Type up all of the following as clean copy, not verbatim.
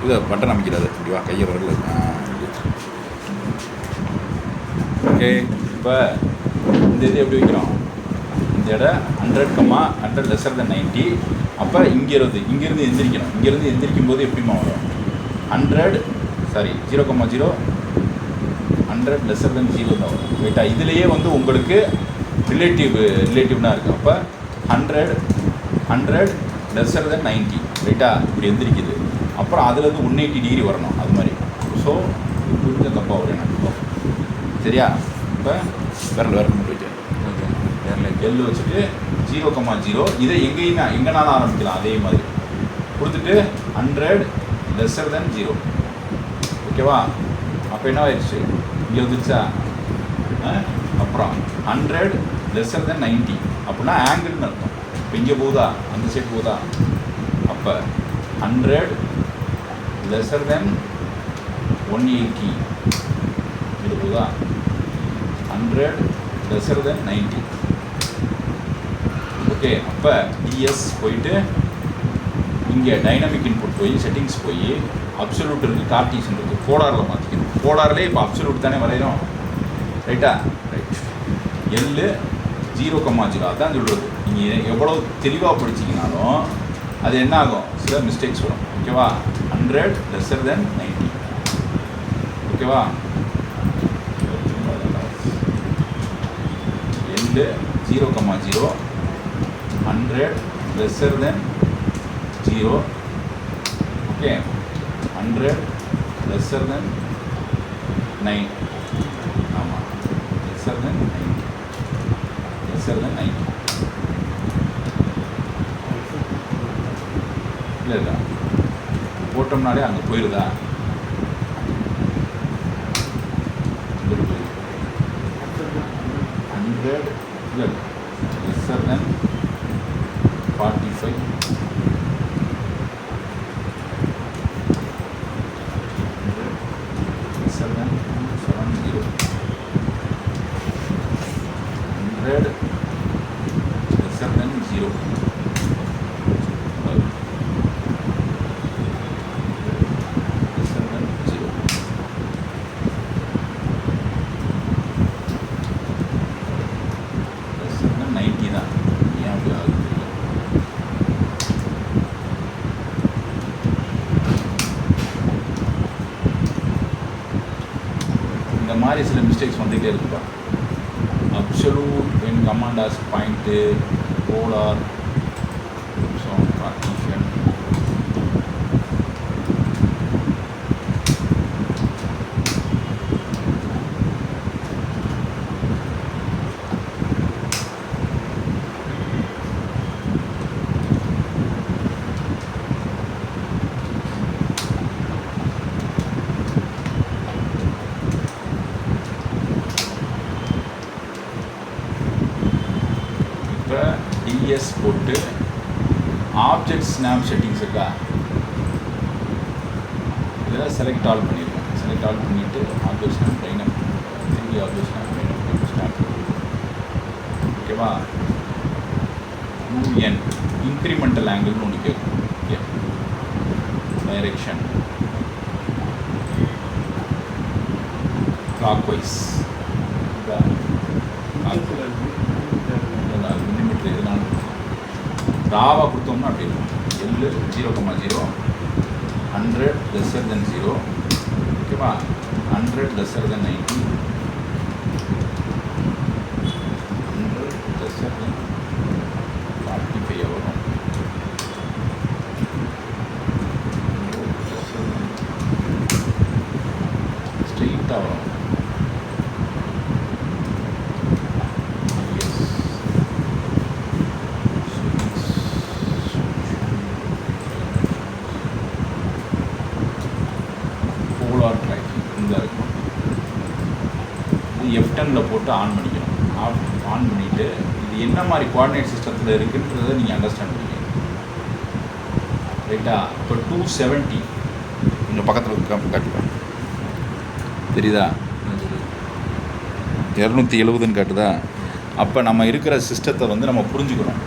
இதை பட்டன் அமைக்கிறாது ஓகேவா, கையை வரல. ஓகே, இப்போ இந்த இது எப்படி வைக்கிறோம், இந்த இடம் 100, 100 <90. அப்போ இங்கேருந்து எந்திரிக்கணும். இங்கேருந்து எந்திரிக்கும் போது எப்படிமா வரும், 0,0 100 <0 தான் வரும். ரைட்டா, இதுலேயே வந்து உங்களுக்கு ரிலேட்டிவ்னா இருக்குது. அப்போ 100 <90. ரைட்டா, இப்படி எந்திரிக்குது. அப்புறம் அதுலேருந்து 180 வரணும், அது மாதிரி. ஸோ கொஞ்சம் தப்பாக வரும் எனக்கு. சரியா, இப்போ விரல் மட்டும் வச்சு எல் வச்சுட்டு 0,0 இதை எங்கேனாலும் ஆரம்பிக்கலாம். அதே மாதிரி கொடுத்துட்டு 100 <0. ஓகேவா, அப்போ என்ன ஆயிடுச்சு, இங்கே வந்துருச்சா. அப்புறம் 100 <90 அப்படின்னா ஆங்கிள்னு அர்த்தம். இப்போ இங்கே போகுதா, அந்த சைடு போகுதா. அப்போ 100 <180 இது போகுதா. 100 <90. ஓகே, அப்போ டிஎஸ் போயிட்டு இங்கே டைனமிக் இன்புட் போய் செட்டிங்ஸ் போய் அப்சல்யூட் இருக்குது, கார்ட்டீசியன் இருக்குது, போலாரில் மாற்றிக்கணும். போலார்லேயே இப்போ அப்சல்யூட் தானே வரைகிறோம். ரைட்டா, ரைட். எல் 0,0 அதான் சொல்கிறது. நீங்கள் எவ்வளோ தெளிவாக படிச்சிங்கனாலும் அது என்ன ஆகும், சில மிஸ்டேக்ஸ் வரும். ஓகேவா, 100 <90. ஓகேவா, எல் 0,0 100 <0. ஓகே, 100 9. ஆமாம், <90 இல்லை போட்டோம்னாலே அங்கே போயிடுதா. 100 இல்லை <45. இந்த மாதிரி சில மிஸ்டேக்ஸ் வந்துகிட்டே இருக்குப்பா. Absolute when command as point, polar, partition. DS போட்டு ஆப்ஜெக்ட் ஸ்னாப் செட்டிங்ஸ் இருக்கா, இதில் செலக்ட் ஆல் பண்ணிடுவோம். செலக்ட் ஆல் பண்ணிவிட்டு ஆப்ஜெக்ட் ஸ்னாப் டைனமிக், திரும்பி ஆப்ஜெக்ட் ஸ்னாப் டைனமிக் ஸ்னாப். ஓகேவா, யூஎன் இன்க்ரிமெண்டல் ஆங்கிள்னு ஒன்று கேட்கும். ஓகே, டைரெக்ஷன் கிளாக் வைஸ் ராவாக கொடுத்தோம்னா அப்படி இருக்கும். எல் 0,0 100 <0. ஓகேவா, 100 <90 100 45 வரும். ஸ்ட்ரெயிட்டாக வரும். F10 போட்டு ஆன் பண்ணிக்கணும். ஆன் பண்ணிவிட்டு இது என்ன மாதிரி கோஆர்டினேட் சிஸ்டத்தில் இருக்குன்றதை நீங்கள் அண்டர்ஸ்டாண்ட் பண்ணிக்கணும். ரைட்டா, இப்போ 270 இந்த பக்கத்தில் காட்டுதா, தெரியுதா, 270ன்னு காட்டுதா. அப்போ நம்ம இருக்கிற சிஸ்டத்தை வந்து நம்ம புரிஞ்சுக்கணும்.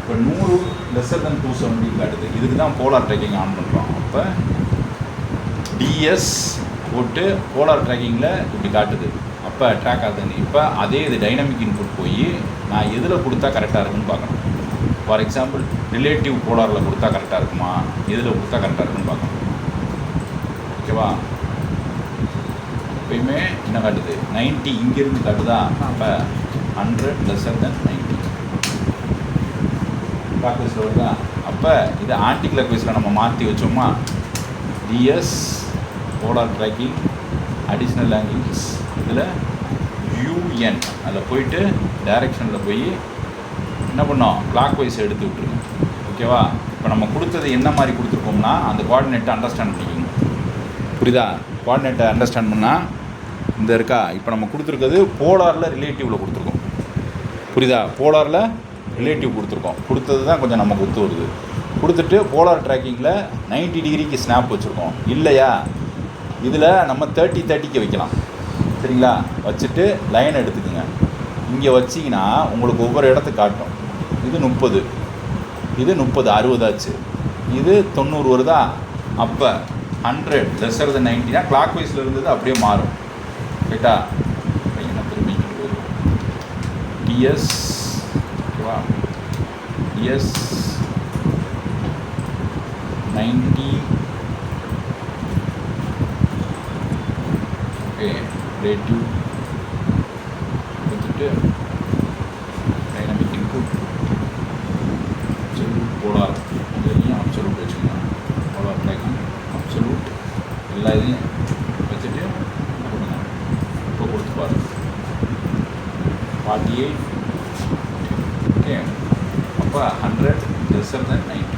இப்போ 100 <270 காட்டுது. இதுக்கு தான் போலார் ட்ராக்கிங் ஆன் பண்ணுறோம். அப்போ டிஎஸ் போட்டு போலார் ட்ராக்கிங்கில் இப்படி காட்டுது. அப்போ ட்ராக் ஆகுதுங்க. இப்போ அதே இது டைனமிக் இன்புட் போய் நான் எதில் கொடுத்தா கரெக்டாக இருக்குன்னு பார்க்கணும். ஃபார் எக்ஸாம்பிள் ரிலேட்டிவ் போலாரில் கொடுத்தா கரெக்டாக இருக்குமா, எதில் கொடுத்தா கரெக்டாக இருக்குன்னு பார்க்கணும். ஓகேவா? எப்பயுமே என்ன காட்டுது, 90 இங்கேருந்து காட்டுதா. அப்போ 100 லெஸ்ஸர் தென் 90 கிளாக் வைஸில் வருதா. அப்போ இது ஆன்டி கிளாக் வைஸில் நம்ம மாற்றி வச்சோமா, டிஎஸ் போலார் ட்ராக்கிங் அடிஷ்னல் ஆங்கிள்ஸ் இதில் யூஎன் அதில் போயிட்டு டைரெக்ஷனில் போய் என்ன பண்ணோம், கிளாக் வைஸ் எடுத்து விட்ருங்க. ஓகேவா? இப்போ நம்ம கொடுத்தது என்ன மாதிரி கொடுத்துருக்கோம்னா அந்த கோஆர்டினேட்டை அண்டர்ஸ்டாண்ட் பண்ணிக்கோங்க. புரியுதா? கோஆர்டினேட்டை அண்டர்ஸ்டாண்ட் பண்ணால் இந்த இருக்கா. இப்போ நம்ம கொடுத்துருக்கிறது போலாரில் ரிலேட்டிவில் கொடுத்துருக்கோம். புரியுதா? போலாரில் ரிலேட்டிவ் கொடுத்தது தான் கொஞ்சம் நமக்கு ஒத்து வருது. கொடுத்துட்டு போலார் ட்ராக்கிங்கில் 90 டிகிரிக்கு ஸ்னாப் வச்சுருக்கோம் இல்லையா. இதில் நம்ம 30-30க்கு வைக்கலாம். சரிங்களா? வச்சுட்டு லைன் எடுத்துக்கோங்க. இங்கே வச்சிங்கன்னா உங்களுக்கு ஒவ்வொரு இடத்துக்கு காட்டும். இது 30, இது 30, 60 ஆச்சு. இது 90 வருதா. அப்போ 100 லெஸ்ஸர் தென் 90 கிளாக் வைஸில் இருந்தது அப்படியே மாறும். ரைட்டா? என்ன திரும்பிக்கிட்டு டிஎஸ் ஓகேவா, டிஎஸ் 90 ஓகே ரிலேட்டிவ் கொடுத்துட்டு டைனமிக் இன்புட் அப்சல்யூட் போலார் இதையும் அப்சல்யூட் வச்சுக்கோங்க. போலார் ட்ராக்கிங் அப்சல்யூட் எல்லா இதையும் வச்சுட்டு கொடுங்க. இப்போ கொடுத்து பாருங்க 48 ஓகே. அப்போ 100 லெஸ்ஸர் தென் 90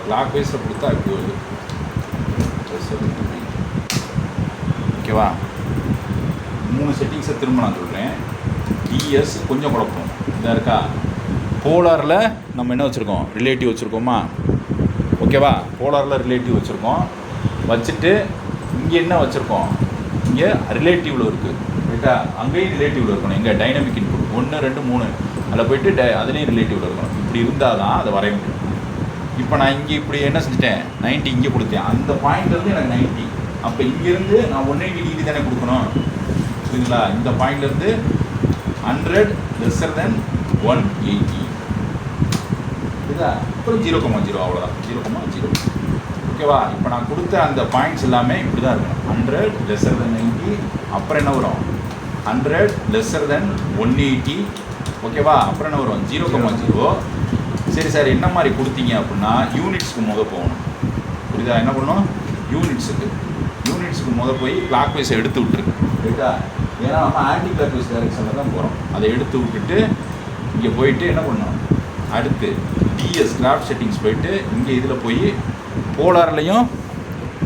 கிளாக் வைஸில் கொடுத்தா இப்படி வருது. ஓகேவா? 3 செட்டிங்ஸை திரும்ப நான் சொல்கிறேன். டிஎஸ் கொஞ்சம் குழப்பம் இதாக இருக்கா. போலாரில் நம்ம என்ன வச்சுருக்கோம், ரிலேட்டிவ் வச்சுருக்கோமா. ஓகேவா? போலாரில் ரிலேட்டிவ் வச்சுருக்கோம். வச்சுட்டு இங்கே என்ன வச்சுருக்கோம், இங்கே ரிலேட்டிவில் இருக்குது. ரைட்டா? அங்கேயும் ரிலேட்டிவில் இருக்கணும். எங்கே டைனமிக் இன்புட் 1 2 3 அதில் போய்ட்டு அதுலேயும் ரிலேட்டிவில் இருக்கணும். இப்படி இருந்தால் தான் அதை வரைய முடியும். இப்போ நான் இங்கே இப்படி என்ன செஞ்சுட்டேன், 90 இங்கே கொடுத்தேன். அந்த பாயிண்ட்லேருந்து எனக்கு 90. அப்போ இங்கேருந்து நான் 180 டிகிரி தானே கொடுக்கணும். சரிங்களா? இந்த பாயிண்ட்லேருந்து 100 லெஸ்ஸர் தென் 180 இதுதா. அப்புறம் 0,0 அவ்வளோதான். 0,0 ஓகேவா? இப்போ நான் கொடுத்த அந்த பாயிண்ட்ஸ் எல்லாமே இப்படி தான் இருக்கணும். 100 லெஸ்ஸர் தென் 90. அப்புறம் என்ன வரும், 100 லெஸ்ஸர் தென் 180. ஓகேவா? அப்புறம் என்ன வரும், 0,0. சரி சார், என்ன மாதிரி கொடுத்தீங்க அப்படின்னா யூனிட்ஸ்க்கு போகணும். புரியுதா? என்ன பண்ணணும், யூனிட்ஸுக்கு போய் கிளாக் வைஸை எடுத்து விட்டுருக்கு. ரைட்டா? ஏன்னா நம்ம ஆன்டி கிளாக் வைஸ் டைரெக்ஷனில் தான் போகிறோம். அதை எடுத்து விட்டுட்டு இங்கே போயிட்டு என்ன பண்ணணும், அடுத்து டிஎஸ் கிராஃப்ட் செட்டிங்ஸ் போயிட்டு இங்கே இதில் போய் போலார்லேயும்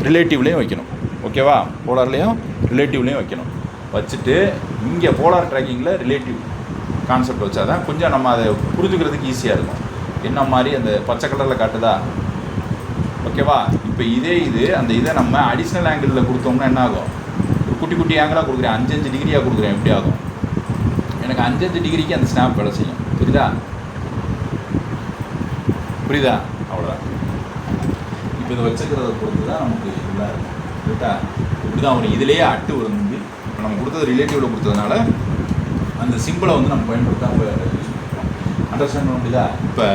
ரிலேட்டிவ்லேயும் வைக்கணும். ஓகேவா? போலார்லேயும் ரிலேட்டிவ்லேயும் வைக்கணும். வச்சுட்டு இங்கே போலார் ட்ராக்கிங்கில் ரிலேட்டிவ் கான்செப்ட் வச்சா தான் கொஞ்சம் நம்ம அதை புரிஞ்சுக்கிறதுக்கு ஈஸியாக இருக்கும். என்ன மாதிரி அந்த பச்சை கலரில் காட்டுதா. ஓகேவா? இப்போ இது அந்த இதை நம்ம அடிஷ்னல் ஆங்கிளில் கொடுத்தோம்னா என்ன ஆகும், ஒரு குட்டி குட்டி ஆங்கிளாக கொடுக்குறேன், 5 டிகிரியாக கொடுக்குறேன். எப்படி ஆகும், எனக்கு 5 டிகிரிக்கு அந்த ஸ்னாப் வேலை செய்யும். புரியுதா? அவ்வளோதான். இப்போ இதை வச்சுக்கிறத பொறுத்து தான் நமக்கு இதாக இருக்கும். ரைட்டா? இப்படி தான் வரும். இதிலேயே அட்டு வந்து இப்போ நம்ம கொடுத்தது ரிலேட்டிவில் கொடுத்ததுனால அந்த சிம்பிளை வந்து நம்ம பயன்படுத்தாமல் யூஸ் பண்ணிக்கலாம். அண்டர்ஸ்டாண்ட் பண்ண முடியுதா? இப்போ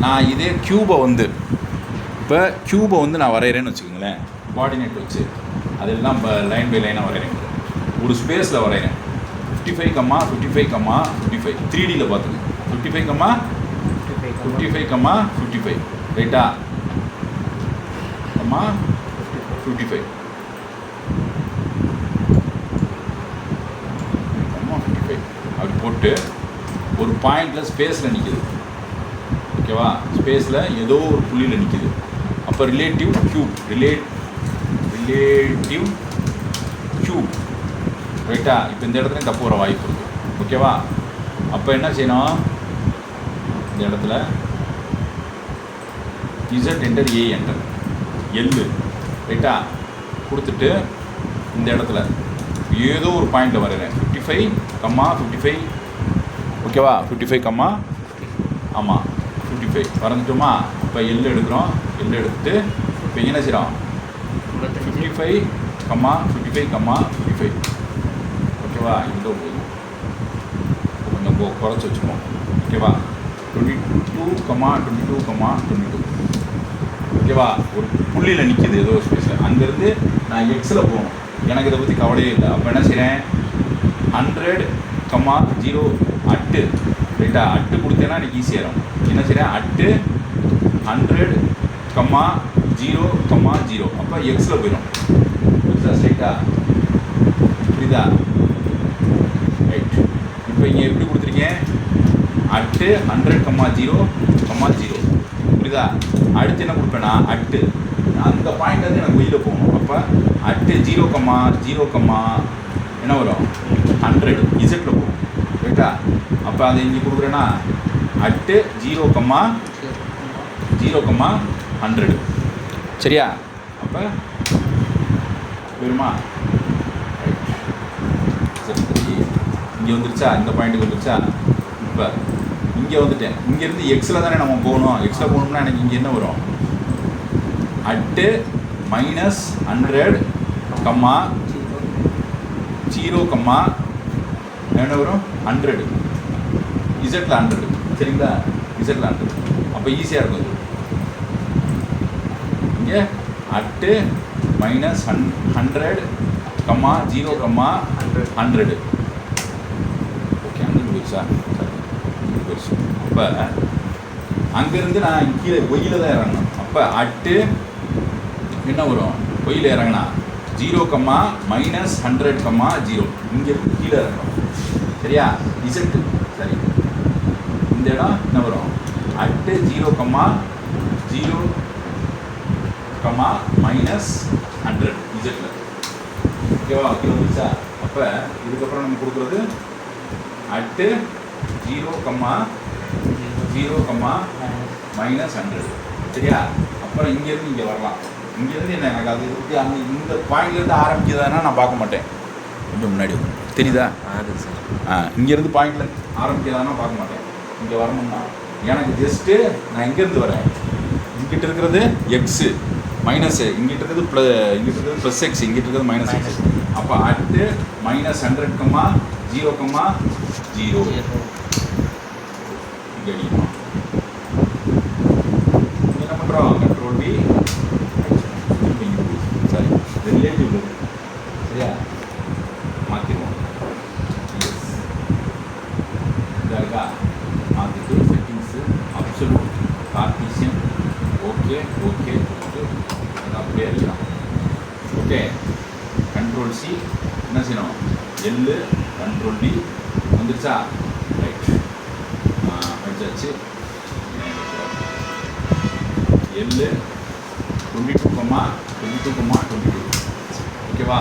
நான் இதே க்யூபை நான் வரைகிறேன்னு வச்சுக்கோங்களேன். கோஆர்டினேட் வச்சு அதெல்லாம் இப்போ லைன் பை லைனாக வரைகிறேன். ஒரு ஸ்பேஸில் வரைகிறேன். 55,55,55 3Dயில் பார்த்துங்க. 55,55,55 ரைட்டா? 55 அப்படி போட்டு ஒரு பாயிண்டில் ஸ்பேஸில் நிற்கிது. ஓகேவா? ஸ்பேஸில் ஏதோ ஒரு புள்ளியில் நிற்கிது. அப்போ ரிலேட்டிவ் க்யூப் ரிலேட்டிவ் க்யூப் ரைட்டா? இப்போ இந்த இடத்துலையும் தப்பு வர வாய்ப்பு இருக்குது. ஓகேவா? அப்போ என்ன செய்யணும்? இந்த இடத்துல இசட் என்டர், ஏ என்டர், எல்லு ரைட்டா கொடுத்துட்டு இந்த இடத்துல ஏதோ ஒரு பாயிண்ட்டில் வரைகிறேன். 55, ஓகேவா? 55, ஆமாம் 55 வரைஞ்சிட்டோமா? இப்போ எல்லு எடுக்கிறோம். எல்லு எடுத்துட்டு இப்போ என்ன செய்கிறோம்? 55, 55, ஓகேவா? இதோ போதும், கொஞ்சம் குறைச்சி வச்சுப்போம். ஓகேவா? 22, 22, ஓகேவா? ஒரு புள்ளியில் நிற்கிது ஏதோ ஸ்பேஸில். அங்கேருந்து நான் எக்ஸில் போகணும். எனக்கு இதை பற்றி கவலையே இல்லை. அப்போ என்ன செய்கிறேன்? 100, 0 அட்டு ரைட்டா? அட்டு கொடுத்தேன்னா எனக்கு ஈஸியாக இருக்கும். என்ன செய்கிறேன்? அட்டு 100, 0, 0. அப்போ எக்ஸில் போயிடும். புரியுதா? ஸ்ட்ரைட்டா புரியுதா? ரைட். இப்போ இங்கே எப்படி கொடுத்துருக்கேன்? அட்டு 100, 0, 0. புரியுதா? அடுத்து என்ன கொடுப்பேன்னா அட்டு அந்த பாயிண்ட் வந்து எனக்கு வெளியில் போகணும். அப்போ அட்டு 0, 0, என்ன வரும்? 100 இசட்டில் போகும் ரைட்டா? அப்போ அதை இங்கே கொடுக்குறேன்னா அட்டு 0, 0, 100 சரியா? அப்போ வருமா? இங்கே வந்துருச்சா? இந்த பாயிண்ட்டுக்கு வந்துருச்சா? இப்போ இங்கே வந்துட்டேன். இங்கேருந்து எக்ஸில் தானே நம்ம போகணும். எக்ஸில் போகணும்னா எனக்கு இங்கே என்ன வரும்? அட்டு -100, 0, என்ன வரும்? 100 இசட்டில் 100 சரிங்களா? இசட்டில் 100. அப்போ ஈஸியாக இருக்கும் இது. இங்கே அட்டு -100, 0, 100 ஓகே. 100 போயிடுச்சா? போயிடுச்சு. அப்போ அங்கேருந்து நான் கீழே ஒய்யில் தான் இறங்கணும். அப்போ அட்டு என்ன வரும்? ஒய்யில் இறங்கினா 0, -100, 0 இங்கேருந்து கீழே இறங்கணும் சரியா? இசட்டு சரி. இந்த இடம் என்ன வரும்? அட்டு 0, 0, -100 இசட்டில். ஓகேவா? கீழே வந்துச்சா? அப்போ இதுக்கப்புறம் நம்ம கொடுக்குறது அட்டு 0, 0, -100 சரியா? அப்புறம் இங்கேருந்து இங்கே வரலாம். இங்கேருந்து என்ன எனக்கு அது பற்றி அந்த இந்த பாயிண்ட்லேருந்து ஆரம்பிக்கிறதுனா நான் பார்க்க மாட்டேன். கொஞ்சம் முன்னாடி தெரியுதா? இங்கேருந்து பாயிண்டில் ஆரம்பிக்கிறதானா பார்க்க மாட்டேன். இங்கே வரணும்னா எனக்கு ஜஸ்ட்டு நான் எங்கேருந்து வரேன்? இங்கிட்ட இருக்கிறது எக்ஸு மைனஸு, இங்கிட்ட இருக்கிறது இங்கிட்ட இருக்கிறது ப்ளஸ் எக்ஸ், இங்கிட்ட இருக்கிறது மைனஸ் எக்ஸ். அப்போ அட்டு -100, 0, 0 இங்கே அடிக்கணும். என்ன பண்ணுறோம்? கண்ட்ரோல் பி சரி ரிலேட்டிவ் சரியா? மாற்றிடுவோம். இதாக இருக்கா? மாற்றிட்டு settings absolute Cartesian okay okay அது அப்படியே இருக்கலாம். ஓகே. கண்ட்ரோல் சி என்ன செய்யணும்? எல்லு கண்ட்ரோல் டி வந்துருச்சா? ரைட் அடிச்சாச்சு. எல்லு 22, 22, ஓகேவா?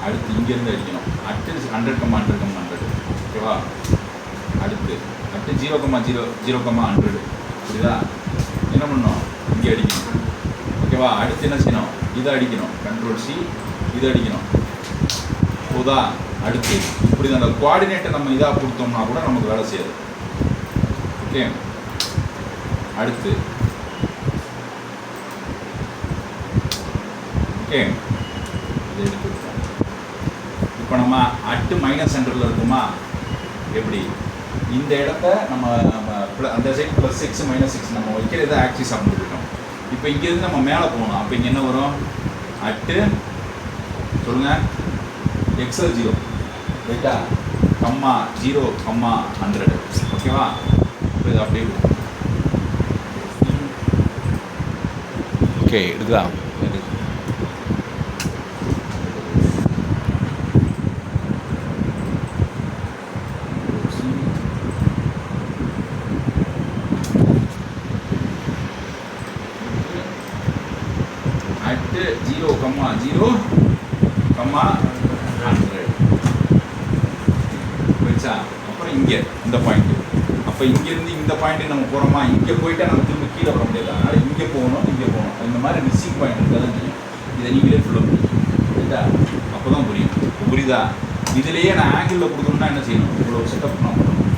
அடுத்து இங்கேருந்து அடிக்கணும். அட்டு 100, 100 ஓகேவா? அடுத்து அட்டு 0, 0, 100 புரியுதா? என்ன பண்ணணும்? இங்கே அடிக்கணும். ஓகேவா? அடுத்து என்ன செய்யணும்? இதை அடிக்கணும். கண்ட்ரோல் சி இதை அடிக்கணும். போதா? அடுத்து இப்படி அந்த கோஆர்டினேட்டை நம்ம இதாக கொடுத்தோம்னா கூட நமக்கு வேலை செய்யாது. ஓகே. அடுத்து ஓகே இதை எடுத்து விட்டோம். இப்போ நம்ம அட்டு -100 இருக்குமா? எப்படி இந்த இடத்த நம்ம அந்த சைடு +6 -6 நம்ம வைக்கிறது ஆக்சிஸ் அமைந்துருக்கோம். இப்போ இங்கேருந்து நம்ம மேலே போகணும். அப்போ இங்கே என்ன வரும்? அட்டு சொல்லுங்கள் எக்ஸல் 0 ரைட்டா? 0, 100 ஓகேவா? இப்போ இது அப்படியே ஓகே இருக்குதா? ஃபஸ்ட்டு 0,0, 100 போயிடுச்சா. அப்புறம் இங்கே இந்த பாயிண்ட்டு, அப்போ இங்கேருந்து இந்த பாயிண்ட்டு நம்ம போகிறோமா, இங்கே போயிட்டால் நம்ம திரும்ப கீழே வர முடியாது. அதனால் இங்கே போகணும், இங்கே போகணும். இந்த மாதிரி மிஸ்ஸிங் பாயிண்ட் இருந்தால் தான் தெரியும். இதை நீங்களே ஃபுல்லாக புரியும். சரிதா? அப்போ தான் புரியும். புரியுதா? இதுலேயே நான் ஆங்கிளில் கொடுக்கணும்னா என்ன செய்யணும், இவ்வளோ செட்டப் நான் பண்ணணும்.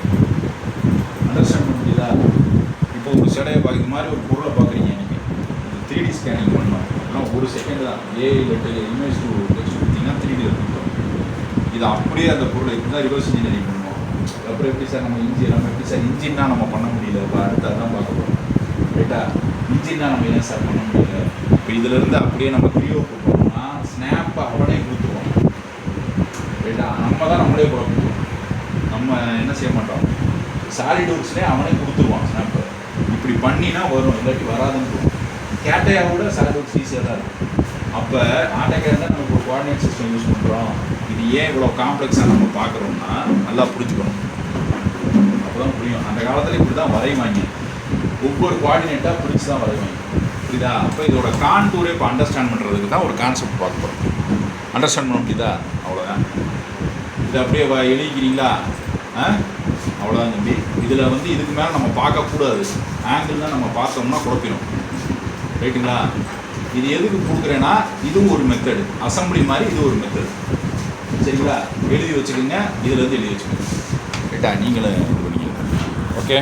அண்டர்ஸ்டாண்ட் பண்ண முடியுதா? இப்போ ஒரு சடையை பார்க்க, இது மாதிரி ஒரு பொருளை பார்க்குறீங்க, நீங்கள் 3D ஸ்கேனிங் பண்ணணும். ஆனால் 1 செகண்ட் தான். இமேஜ் டு டெக்ஸ்ட் கொடுத்தீங்கன்னா 3Dயில் கொடுத்துரும். இது அப்படியே அந்த பொருளை இப்படி தான் ரிவர்ஸ் இன்ஜினியரிங் பண்ணுவோம். அப்புறம் எப்படி சார் நம்ம எப்படி சார் இன்ஜின்னா நம்ம பண்ண முடியல, இப்போ அடுத்து அதான் பார்க்க போகிறோம். ரைட்டா? இன்ஜின்னா நம்ம ஏன் சார் பண்ண முடியல. இப்போ இதிலேருந்து அப்படியே நம்ம கிரியோ கொடுப்போம்னா ஸ்னாப்பை அவனே கொடுத்துருவோம். ரைட்டா? நம்ம தான் நம்மளே கொடுப்போம். நம்ம என்ன செய்ய மாட்டோம், சாலிட் ஒர்க்ஸ்லேயே அவனே கொடுத்துருவான் ஸ்னாப்பை. இப்படி பண்ணினா வரும், இல்லாட்டி வராதுன்னு. கேட்டையாவோட சாலிட் ஒர்க்ஸ் ஈஸியாக தான் இருக்கும். அப்போ ஆட்டோகேட் தான் நமக்கு ஒரு கோஆர்டினேட் சிஸ்டம் யூஸ் பண்ணுறோம். இது ஏன் இவ்வளோ காம்ப்ளெக்ஸாக நம்ம பார்க்குறோம்னா நல்லா புரிஞ்சுக்கணும். அப்போ தான் புரியும். அந்த காலத்தில் இப்படி தான் வரைவாங்க, ஒவ்வொரு கோஆர்டினேட்டாக பிடிச்சி தான் வரைவாங்க. புரியுதா? அப்போ இதோட கான்டூரே இப்போ அண்டர்ஸ்டாண்ட் பண்ணுறதுக்கு தான் ஒரு கான்செப்ட் பார்க்க போகிறோம். அண்டர்ஸ்டாண்ட் பண்ண முடியுதா? அவ்வளோதான். இதை அப்படியே எழுதிக்கிறீங்களா? அவ்வளோதான் தம்பி. இதில் இதுக்கு மேலே நம்ம பார்க்கக்கூடாது. ஆங்கிள் தான் நம்ம பார்த்தோம்னா குழப்பிடும். ரைட்டுங்களா? இது எதுக்கு கொடுக்குறேன்னா இதுவும் ஒரு மெத்தடு, அசம்பிளி மாதிரி இது ஒரு மெத்தடு. சரிங்களா? எழுதி வச்சுக்கோங்க, இதுலேருந்து எழுதி வச்சுக்கோங்க. ரைட்டா? நீங்களும் இது பண்ணிக்கோங்க. ஓகே.